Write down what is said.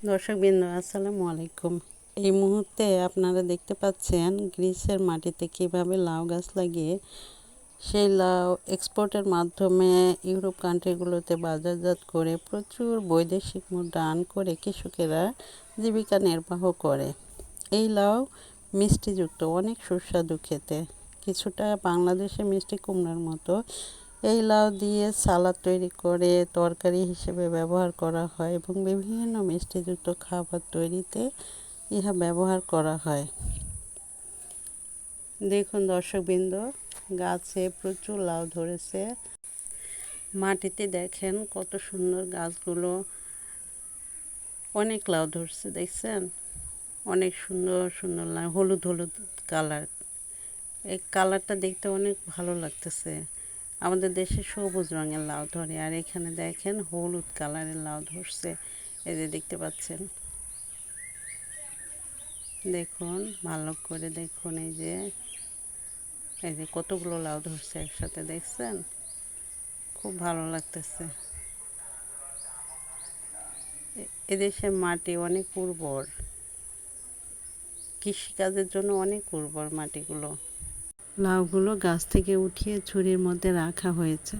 দর্শকবৃন্দ আসসালামু আলাইকুম। এই মুহূর্তে আপনারা দেখতে পাচ্ছেন গ্রিসের মাটিতে কিভাবে লাউ গাছ লাগিয়ে সেই লাউ এক্সপোর্টের মাধ্যমে ইউরোপ কান্ট্রিগুলোতে বাজারজাত করে প্রচুর বৈদেশিক মুদ্রা আর্ন করে কৃষকেরা জীবিকা নির্বাহ করে। এই লাউ মিষ্টিযুক্ত, অনেক সুস্বাদু খেতে, কিছুটা বাংলাদেশের মিষ্টি কুমড়ার মতো। এই লাউ দিয়ে সালাদ তৈরি করে তরকারি হিসেবে ব্যবহার করা হয় এবং বিভিন্ন মিষ্টিযুক্ত খাবার তৈরিতে ইহা ব্যবহার করা হয়। দেখুন দর্শকবৃন্দ, গাছে প্রচুর লাউ ধরেছে। মাটিতে দেখেন কত সুন্দর গাছগুলো, অনেক লাউ ধরছে, দেখছেন? অনেক সুন্দর সুন্দর লাউ, হলুদ হলুদ কালার। এই কালারটা দেখতে অনেক ভালো লাগতেছে। আমাদের দেশে সবুজ রঙের লাউ ধরে, আর এখানে দেখেন হলুদ কালারের লাউ ধরছে। এই যে দেখতে পাচ্ছেন, দেখুন ভালো করে দেখুন, এই যে কতগুলো লাউ ধরছে একসাথে, দেখছেন? খুব ভালো লাগতেছে। এদেশের মাটি অনেক উর্বর, কৃষিকাজের জন্য অনেক উর্বর মাটিগুলো। লাউগুলো গাছ থেকে উঠিয়ে ঝুড়ির মধ্যে রাখা হয়েছে।